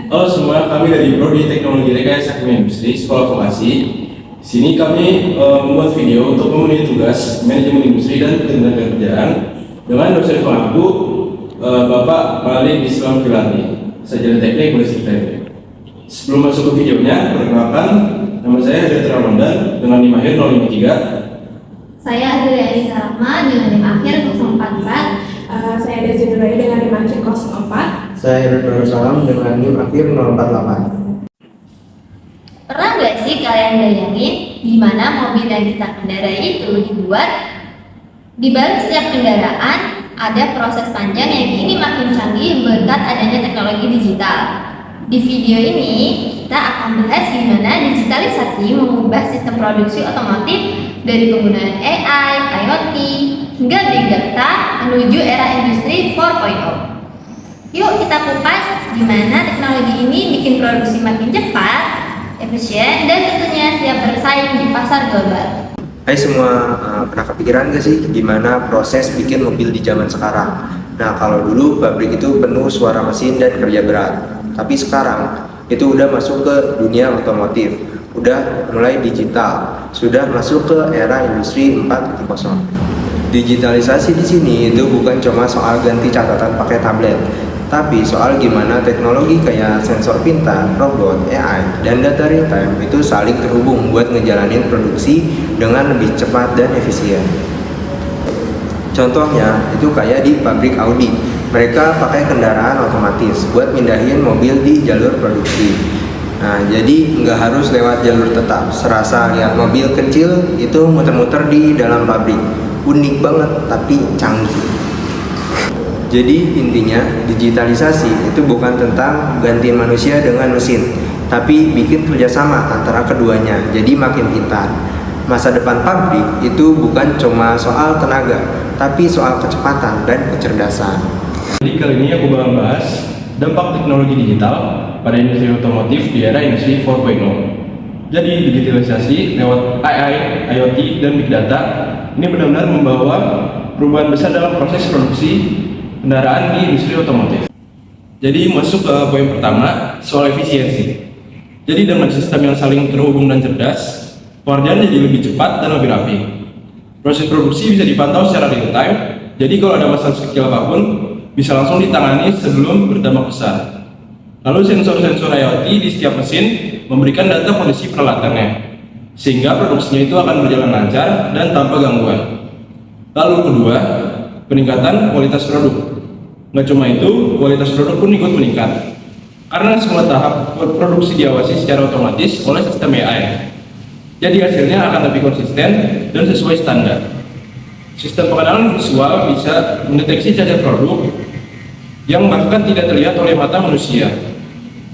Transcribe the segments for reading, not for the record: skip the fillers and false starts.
Halo semua, kami dari Prodi Teknologi Rekayasa Kimia Industri Sekolah Farmasi. Sini kami membuat video untuk memenuhi tugas manajemen industri dan ketenagakerjaan dengan dosen pengampu Bapak Malik Islam Filani, sarjana teknik Universitas. Sebelum masuk ke videonya, perkenalkan, nama saya Hadrat Ramadan dengan NIM akhir 053. Saya Azriani Rahma dengan NIM akhir 044. Saya Desi Nurai dengan NIM akhir 04. Saya Ibnu Salam dengan NIM akhir 048. Pernah nggak sih kalian bayangin gimana mobil yang kita kendarai itu dibuat? Di balik setiap kendaraan ada proses panjang yang kini makin canggih berkat adanya teknologi digital. Di video ini kita akan bahas gimana digitalisasi mengubah sistem produksi otomotif dari penggunaan AI, IoT, hingga big data menuju era industri 4.0. Yuk kita kupas gimana teknologi ini bikin produksi makin cepat, efisien, dan tentunya siap bersaing di pasar global. Hai semua, pernah kepikiran gak sih gimana proses bikin mobil di zaman sekarang? Nah, kalau dulu pabrik itu penuh suara mesin dan kerja berat. Tapi sekarang itu udah masuk ke dunia otomotif, udah mulai digital, sudah masuk ke era industri 4.0. Digitalisasi di sini itu bukan cuma soal ganti catatan pakai tablet, tapi soal gimana teknologi kayak sensor pintar, robot, AI, dan data real time itu saling terhubung buat ngejalanin produksi dengan lebih cepat dan efisien. Contohnya itu kayak di pabrik Audi. Mereka pakai kendaraan otomatis buat mindahin mobil di jalur produksi. Nah, jadi nggak harus lewat jalur tetap. Serasa lihat mobil kecil itu muter-muter di dalam pabrik. Unik banget tapi canggih. Jadi intinya digitalisasi itu bukan tentang gantiin manusia dengan mesin, tapi bikin kerjasama antara keduanya jadi makin pintar. Masa depan pabrik itu bukan cuma soal tenaga, tapi soal kecepatan dan kecerdasan. Jadi kali ini aku bakal bahas dampak teknologi digital pada industri otomotif di era industri 4.0. Jadi digitalisasi lewat AI, IoT, dan Big Data ini benar-benar membawa perubahan besar dalam proses produksi kendaraan di industri otomotif. Jadi masuk ke poin pertama, soal efisiensi. Jadi dengan sistem yang saling terhubung dan cerdas, pengerjaan jadi lebih cepat dan lebih rapi. Proses produksi bisa dipantau secara real time, jadi kalau ada masalah sekecil apapun, bisa langsung ditangani sebelum berdampak besar. Lalu sensor-sensor IoT di setiap mesin memberikan data kondisi peralatannya, sehingga produksinya itu akan berjalan lancar dan tanpa gangguan. Lalu kedua, peningkatan kualitas produk. Nggak cuma itu, kualitas produk pun ikut meningkat, karena semua tahap produksi diawasi secara otomatis oleh sistem AI. Jadi hasilnya akan lebih konsisten dan sesuai standar. Sistem pengenalan visual bisa mendeteksi cacat produk yang bahkan tidak terlihat oleh mata manusia,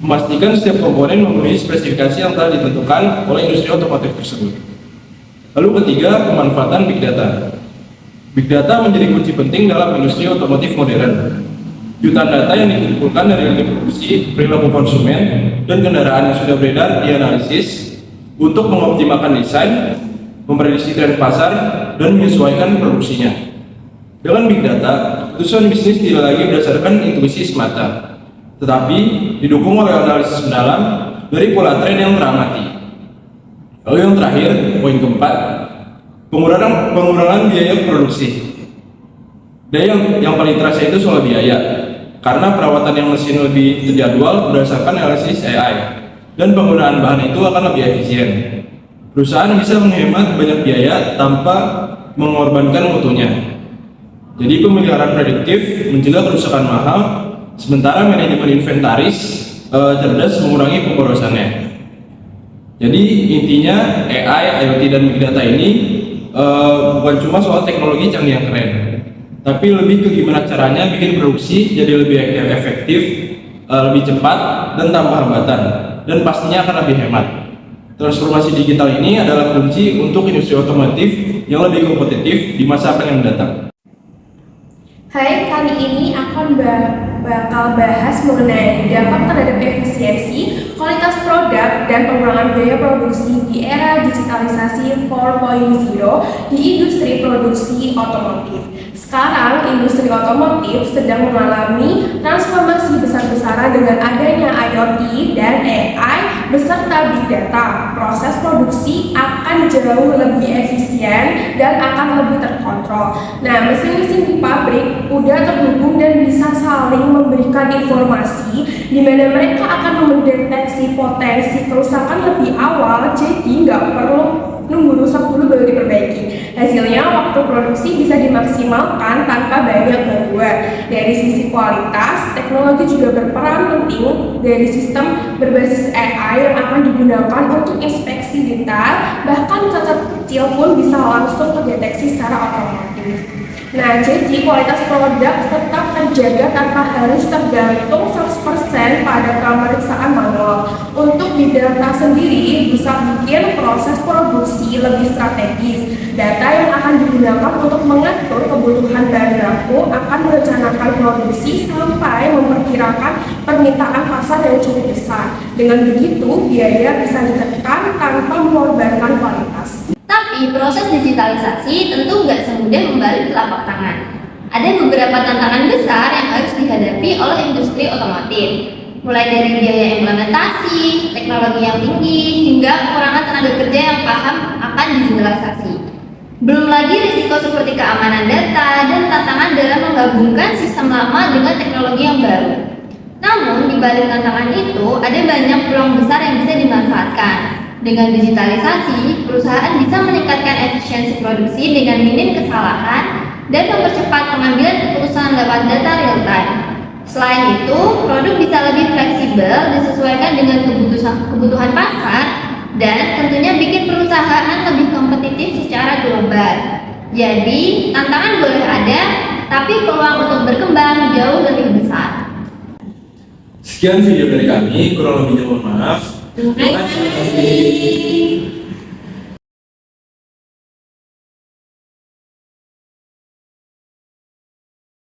memastikan setiap komponen memenuhi spesifikasi yang telah ditentukan oleh industri otomotif tersebut. Lalu ketiga, pemanfaatan Big Data. Big Data menjadi kunci penting dalam industri otomotif modern. Jutaan data yang dikumpulkan dari lini produksi, perilaku konsumen, dan kendaraan yang sudah beredar dianalisis untuk mengoptimalkan desain, memprediksi tren pasar, dan menyesuaikan produksinya. Dengan Big Data, keputusan bisnis tidak lagi berdasarkan intuisi semata, tetapi didukung oleh analisis mendalam dari pola tren yang teramati. Lalu yang terakhir, poin keempat, pengurangan biaya produksi. Dan yang paling terasa itu soal biaya, karena perawatan yang mesin lebih terjadwal berdasarkan analisis AI, dan penggunaan bahan itu akan lebih efisien. Perusahaan bisa menghemat banyak biaya tanpa mengorbankan mutunya. Jadi pemeliharaan prediktif mencegah kerusakan mahal, sementara manajemen inventaris cerdas mengurangi pemborosannya. Jadi intinya AI, IoT, dan Big Data ini bukan cuma soal teknologi canggih yang keren, tapi lebih ke gimana caranya bikin produksi jadi lebih efektif, lebih cepat, dan tanpa hambatan, dan pastinya akan lebih hemat. Transformasi digital ini adalah kunci untuk industri otomotif yang lebih kompetitif di masa akan yang mendatang. Hai, kali ini akan bakal bahas mengenai dampak terhadap efisiensi, kualitas produk, dan pengurangan biaya produksi di era digitalisasi 4.0 di industri produksi otomotif. Sekarang, industri otomotif sedang mengalami transformasi besar-besaran penasaran dengan adanya IoT dan AI beserta Big Data, proses produksi akan jauh lebih efisien dan akan lebih terkontrol. Nah, mesin-mesin di pabrik udah terhubung dan bisa saling memberikan informasi di mana mereka akan mendeteksi potensi kerusakan lebih awal, jadi nggak perlu nunggu rusak dulu baru diperbaiki. Hasilnya waktu produksi bisa dimaksimalkan tanpa banyak gangguan. Dari sisi kualitas, teknologi juga berperan penting dari sistem berbasis AI yang akan digunakan untuk inspeksi detail, bahkan cacat kecil pun bisa langsung terdeteksi secara otomatis. Nah, jadi kualitas produk tetap terjaga tanpa harus tergantung 100% pada pemeriksaan manual. Untuk di data sendiri bisa bikin proses produksi lebih strategis. Data yang akan digunakan untuk mengatur kebutuhan bahan baku akan merencanakan produksi sampai memperkirakan permintaan pasar yang cukup besar. Dengan begitu, biaya bisa ditekan tanpa mengorbankan kualitas. Tapi proses digitalisasi tentu nggak semudah membalik telapak tangan. Ada beberapa tantangan besar yang harus dihadapi oleh industri otomotif, mulai dari biaya implementasi, teknologi yang tinggi, hingga kekurangan tenaga kerja yang paham akan digitalisasi. Belum lagi risiko seperti keamanan data dan tantangan dalam menggabungkan sistem lama dengan teknologi yang baru. Namun, di balik tantangan itu, ada banyak peluang besar yang bisa dimanfaatkan. Dengan digitalisasi, perusahaan bisa meningkatkan efisiensi produksi dengan minim kesalahan dan mempercepat pengambilan keputusan lewat data real time. Selain itu, produk bisa lebih fleksibel disesuaikan dengan kebutuhan pasar dan tentunya bikin perusahaan lebih kompetitif secara global. Jadi, tantangan boleh ada, tapi peluang untuk berkembang jauh lebih besar. Sekian video dari kami, kurang lebihnya mohon maaf. Terima kasih.